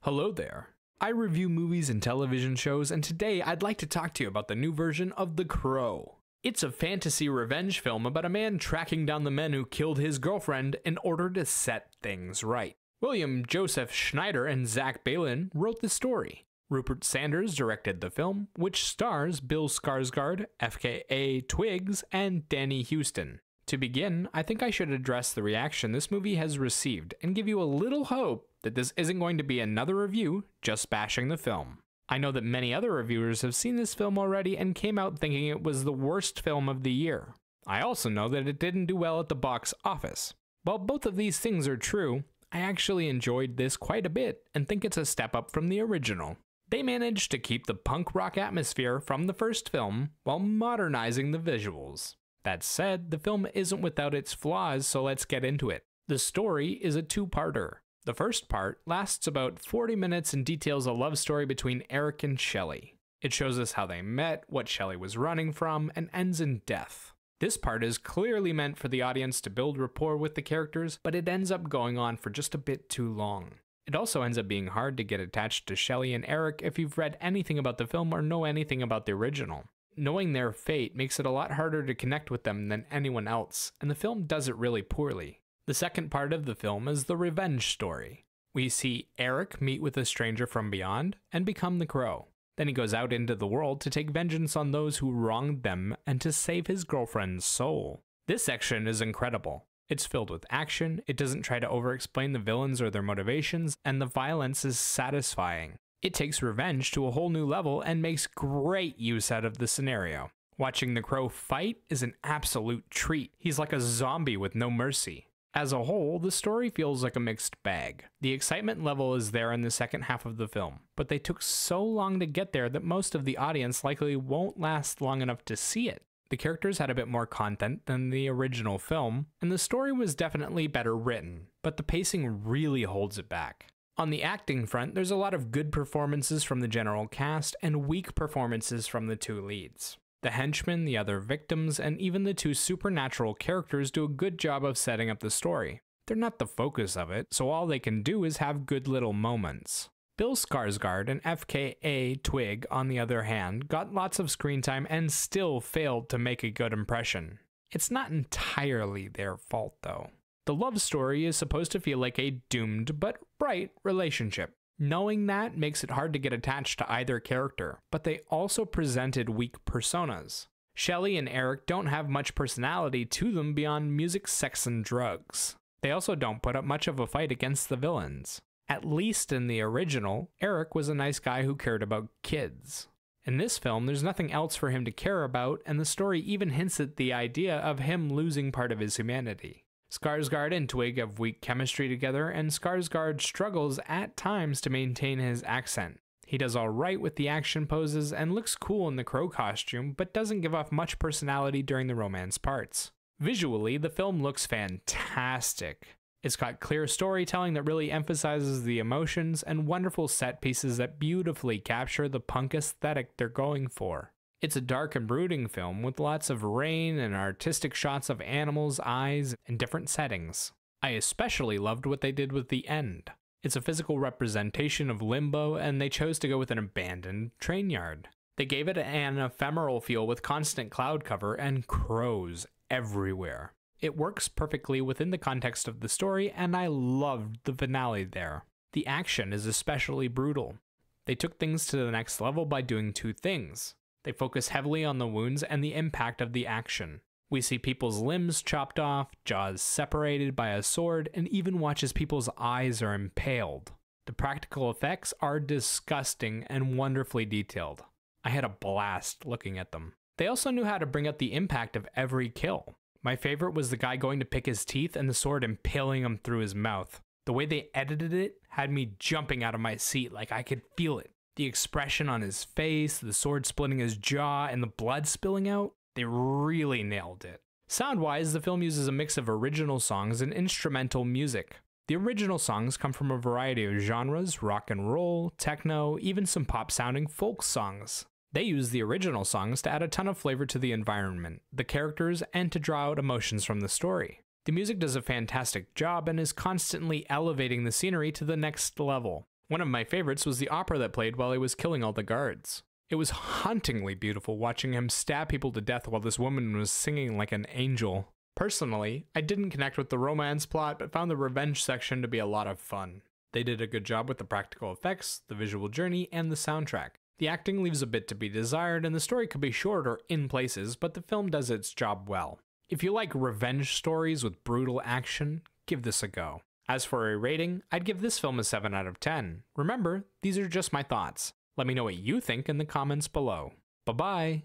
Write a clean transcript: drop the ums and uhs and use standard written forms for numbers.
Hello there. I review movies and television shows, and today I'd like to talk to you about the new version of The Crow. It's a fantasy revenge film about a man tracking down the men who killed his girlfriend in order to set things right. William Joseph Schneider and Zach Baylin wrote the story. Rupert Sanders directed the film, which stars Bill Skarsgård, FKA Twigs, and Danny Huston. To begin, I think I should address the reaction this movie has received and give you a little hope that this isn't going to be another review just bashing the film. I know that many other reviewers have seen this film already and came out thinking it was the worst film of the year. I also know that it didn't do well at the box office. While both of these things are true, I actually enjoyed this quite a bit and think it's a step up from the original. They managed to keep the punk rock atmosphere from the first film while modernizing the visuals. That said, the film isn't without its flaws, so let's get into it. The story is a two-parter. The first part lasts about 40 minutes and details a love story between Eric and Shelley. It shows us how they met, what Shelley was running from, and ends in death. This part is clearly meant for the audience to build rapport with the characters, but it ends up going on for just a bit too long. It also ends up being hard to get attached to Shelley and Eric if you've read anything about the film or know anything about the original. Knowing their fate makes it a lot harder to connect with them than anyone else, and the film does it really poorly. The second part of the film is the revenge story. We see Eric meet with a stranger from beyond and become the Crow. Then he goes out into the world to take vengeance on those who wronged them and to save his girlfriend's soul. This section is incredible. It's filled with action, it doesn't try to over-explain the villains or their motivations, and the violence is satisfying. It takes revenge to a whole new level and makes great use out of the scenario. Watching the Crow fight is an absolute treat. He's like a zombie with no mercy. As a whole, the story feels like a mixed bag. The excitement level is there in the second half of the film, but they took so long to get there that most of the audience likely won't last long enough to see it. The characters had a bit more content than the original film, and the story was definitely better written, but the pacing really holds it back. On the acting front, there's a lot of good performances from the general cast and weak performances from the two leads. The henchmen, the other victims, and even the two supernatural characters do a good job of setting up the story. They're not the focus of it, so all they can do is have good little moments. Bill Skarsgård and FKA Twig, on the other hand, got lots of screen time and still failed to make a good impression. It's not entirely their fault, though. The love story is supposed to feel like a doomed but bright relationship. Knowing that makes it hard to get attached to either character, but they also presented weak personas. Shelley and Eric don't have much personality to them beyond music, sex, and drugs. They also don't put up much of a fight against the villains. At least in the original, Eric was a nice guy who cared about kids. In this film, there's nothing else for him to care about, and the story even hints at the idea of him losing part of his humanity. Skarsgård and Twig have weak chemistry together, and Skarsgård struggles at times to maintain his accent. He does alright with the action poses and looks cool in the Crow costume, but doesn't give off much personality during the romance parts. Visually, the film looks fantastic. It's got clear storytelling that really emphasizes the emotions and wonderful set pieces that beautifully capture the punk aesthetic they're going for. It's a dark and brooding film with lots of rain and artistic shots of animals' eyes in different settings. I especially loved what they did with the end. It's a physical representation of limbo, and they chose to go with an abandoned train yard. They gave it an ephemeral feel with constant cloud cover and crows everywhere. It works perfectly within the context of the story, and I loved the finale there. The action is especially brutal. They took things to the next level by doing two things. They focus heavily on the wounds and the impact of the action. We see people's limbs chopped off, jaws separated by a sword, and even watch as people's eyes are impaled. The practical effects are disgusting and wonderfully detailed. I had a blast looking at them. They also knew how to bring out the impact of every kill. My favorite was the guy going to pick his teeth and the sword impaling him through his mouth. The way they edited it had me jumping out of my seat, like I could feel it. The expression on his face, the sword splitting his jaw, and the blood spilling out, they really nailed it. Sound-wise, the film uses a mix of original songs and instrumental music. The original songs come from a variety of genres: rock and roll, techno, even some pop-sounding folk songs. They use the original songs to add a ton of flavor to the environment, the characters, and to draw out emotions from the story. The music does a fantastic job and is constantly elevating the scenery to the next level. One of my favorites was the opera that played while he was killing all the guards. It was hauntingly beautiful watching him stab people to death while this woman was singing like an angel. Personally, I didn't connect with the romance plot, but found the revenge section to be a lot of fun. They did a good job with the practical effects, the visual journey, and the soundtrack. The acting leaves a bit to be desired, and the story could be shorter in places, but the film does its job well. If you like revenge stories with brutal action, give this a go. As for a rating, I'd give this film a 7 out of 10. Remember, these are just my thoughts. Let me know what you think in the comments below. Bye-bye!